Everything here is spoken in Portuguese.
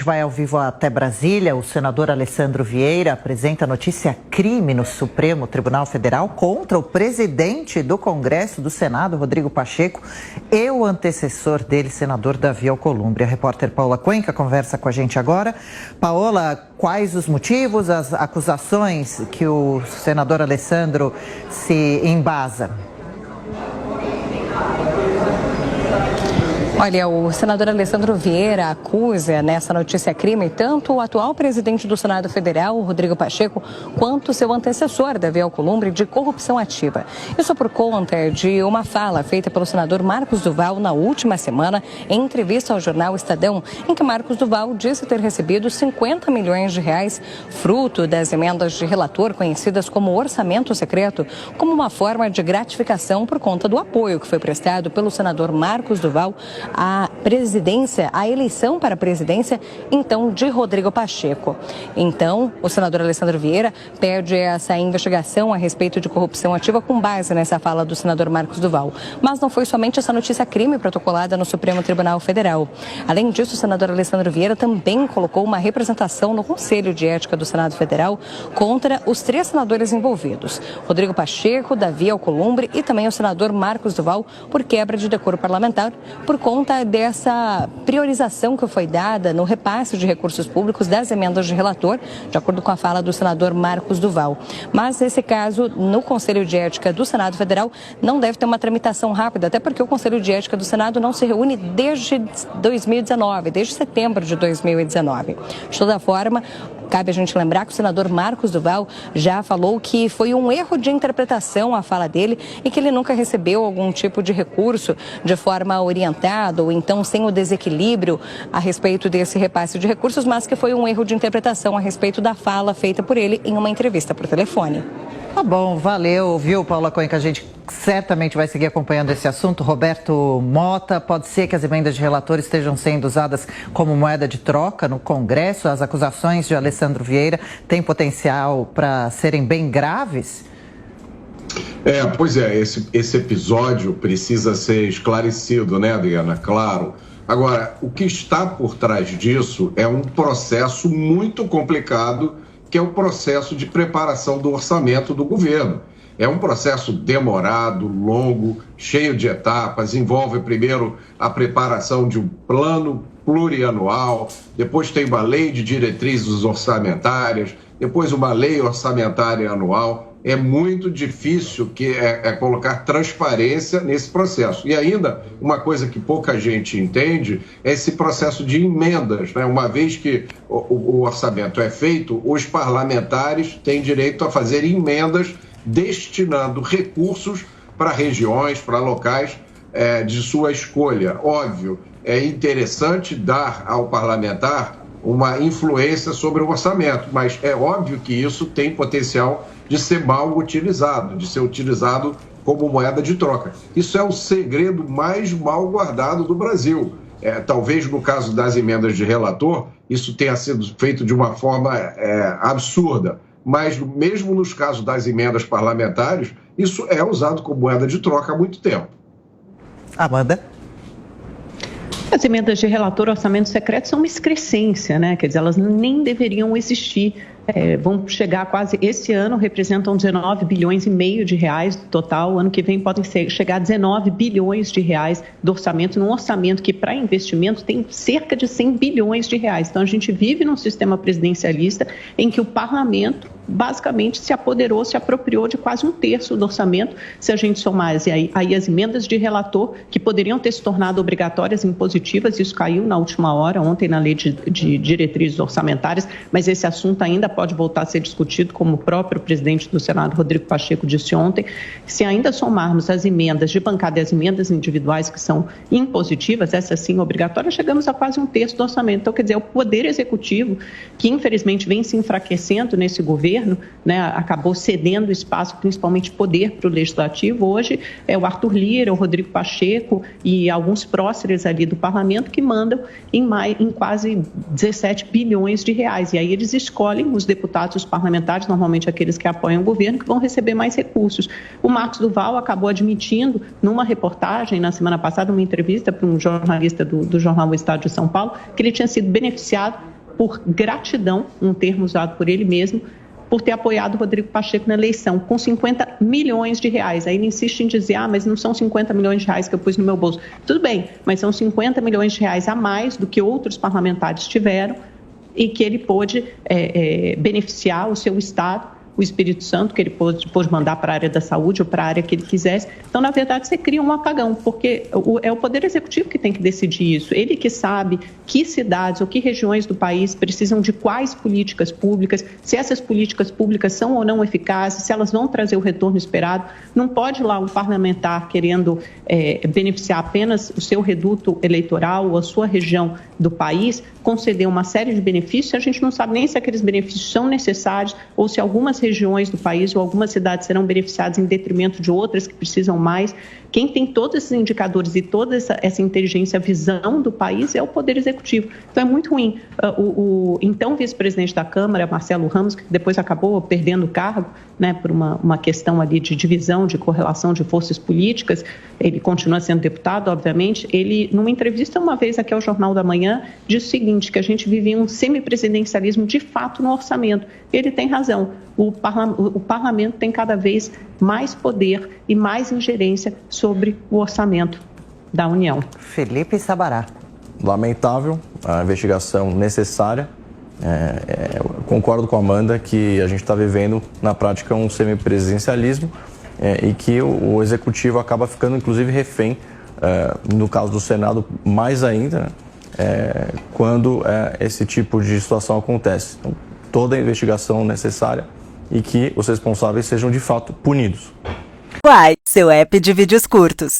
Vai ao vivo até Brasília. O senador Alessandro Vieira apresenta notícia crime no Supremo Tribunal Federal contra o presidente do Congresso, do Senado, Rodrigo Pacheco, e o antecessor dele, senador Davi Alcolumbre. A repórter Paola Cuenca conversa com a gente agora. Paola, quais os motivos, as acusações que o senador Alessandro se embasa? Olha, o senador Alessandro Vieira acusa nessa notícia crime tanto o atual presidente do Senado Federal, Rodrigo Pacheco, quanto seu antecessor, Davi Alcolumbre, de corrupção ativa. Isso por conta de uma fala feita pelo senador Marcos Duval na última semana, em entrevista ao jornal Estadão, em que Marcos Duval disse ter recebido 50 milhões de reais, fruto das emendas de relator, conhecidas como orçamento secreto, como uma forma de gratificação por conta do apoio que foi prestado pelo senador Marcos Duval a presidência, a eleição para a presidência, então, de Rodrigo Pacheco. Então, o senador Alessandro Vieira pede essa investigação a respeito de corrupção ativa com base nessa fala do senador Marcos Duval. Mas não foi somente essa notícia crime protocolada no Supremo Tribunal Federal. Além disso, o senador Alessandro Vieira também colocou uma representação no Conselho de Ética do Senado Federal contra os 3 senadores envolvidos, Rodrigo Pacheco, Davi Alcolumbre e também o senador Marcos Duval, por quebra de decoro parlamentar, por conta dessa priorização que foi dada no repasse de recursos públicos das emendas de relator, de acordo com a fala do senador Marcos Duval. Mas esse caso, no Conselho de Ética do Senado Federal, não deve ter uma tramitação rápida, até porque o Conselho de Ética do Senado não se reúne desde 2019, desde setembro de 2019. De toda forma, cabe a gente lembrar que o senador Marcos Duval já falou que foi um erro de interpretação a fala dele e que ele nunca recebeu algum tipo de recurso de forma orientada ou então sem o desequilíbrio a respeito desse repasse de recursos, mas que foi um erro de interpretação a respeito da fala feita por ele em uma entrevista por telefone. Tá bom, valeu, viu, Paula Cuenca? A gente certamente vai seguir acompanhando esse assunto. Roberto Mota, pode ser que as emendas de relator estejam sendo usadas como moeda de troca no Congresso? As acusações de Alessandro Vieira têm potencial para serem bem graves? Pois é, esse episódio precisa ser esclarecido, né, Adriana? Claro. Agora, o que está por trás disso é um processo muito complicado, que é o processo de preparação do orçamento do governo. É um processo demorado, longo, cheio de etapas, envolve primeiro a preparação de um plano plurianual, depois tem uma lei de diretrizes orçamentárias, depois uma lei orçamentária anual. É muito difícil colocar transparência nesse processo. E ainda, uma coisa que pouca gente entende é esse processo de emendas, né? Uma vez que o orçamento é feito, os parlamentares têm direito a fazer emendas destinando recursos para regiões, para locais de sua escolha. Óbvio, é interessante dar ao parlamentar uma influência sobre o orçamento, mas é óbvio que isso tem potencial de ser mal utilizado, de ser utilizado como moeda de troca. Isso é o segredo mais mal guardado do Brasil. Talvez no caso das emendas de relator, isso tenha sido feito de uma forma absurda, mas mesmo nos casos das emendas parlamentares, isso é usado como moeda de troca há muito tempo. Amanda? As emendas de relator orçamento secreto são uma excrescência, né? Quer dizer, elas nem deveriam existir. Vão chegar quase, esse ano representam 19 bilhões e meio de reais no total, ano que vem podem chegar a 19 bilhões de reais do orçamento, num orçamento que para investimento tem cerca de 100 bilhões de reais. Então a gente vive num sistema presidencialista em que o parlamento basicamente se apoderou, se apropriou de quase 1/3 do orçamento, se a gente somar aí as emendas de relator, que poderiam ter se tornado obrigatórias, impositivas, isso caiu na última hora, ontem na lei de diretrizes orçamentárias, mas esse assunto ainda pode voltar a ser discutido, como o próprio presidente do Senado, Rodrigo Pacheco, disse ontem. Se ainda somarmos as emendas de bancada e as emendas individuais, que são impositivas, essas sim obrigatórias, chegamos a quase 1/3 do orçamento. Então, quer dizer, o poder executivo, que infelizmente vem se enfraquecendo nesse governo, né, acabou cedendo espaço, principalmente poder, para o legislativo. Hoje é o Arthur Lira, o Rodrigo Pacheco e alguns próceres ali do parlamento que mandam em quase 17 bilhões de reais. E aí eles escolhem os deputados, os parlamentares, normalmente aqueles que apoiam o governo, que vão receber mais recursos. O Marcos Duval acabou admitindo, numa reportagem, na semana passada, uma entrevista para um jornalista do jornal O Estado de São Paulo, que ele tinha sido beneficiado por gratidão, um termo usado por ele mesmo, por ter apoiado o Rodrigo Pacheco na eleição, com 50 milhões de reais. Aí ele insiste em dizer, mas não são 50 milhões de reais que eu pus no meu bolso. Tudo bem, mas são 50 milhões de reais a mais do que outros parlamentares tiveram e que ele pôde beneficiar o seu estado, o Espírito Santo, que ele pôde mandar para a área da saúde ou para a área que ele quisesse. Então, na verdade, você cria um apagão, porque é o Poder Executivo que tem que decidir isso. Ele que sabe que cidades ou que regiões do país precisam de quais políticas públicas, se essas políticas públicas são ou não eficazes, se elas vão trazer o retorno esperado. Não pode lá um parlamentar querendo beneficiar apenas o seu reduto eleitoral ou a sua região do país, conceder uma série de benefícios, a gente não sabe nem se aqueles benefícios são necessários ou se algumas regiões do país ou algumas cidades serão beneficiadas em detrimento de outras que precisam mais. Quem tem todos esses indicadores e toda essa inteligência, a visão do país é o Poder Executivo. Então é muito ruim. O então vice-presidente da Câmara, Marcelo Ramos, que depois acabou perdendo o cargo, né, por uma questão ali de divisão, de correlação de forças políticas, ele continua sendo deputado, obviamente. Ele, numa entrevista uma vez aqui ao Jornal da Manhã, disse o seguinte, que a gente vive um semipresidencialismo de fato no orçamento. Ele tem razão. O parlamento tem cada vez mais poder e mais ingerência sobre o orçamento da União. Felipe Sabará. Lamentável, a investigação necessária. Concordo com a Amanda que a gente está vivendo na prática um semipresidencialismo e que o Executivo acaba ficando inclusive refém, no caso do Senado mais ainda, quando esse tipo de situação acontece. Então, toda a investigação necessária e que os responsáveis sejam de fato punidos. Quai, seu app de vídeos curtos.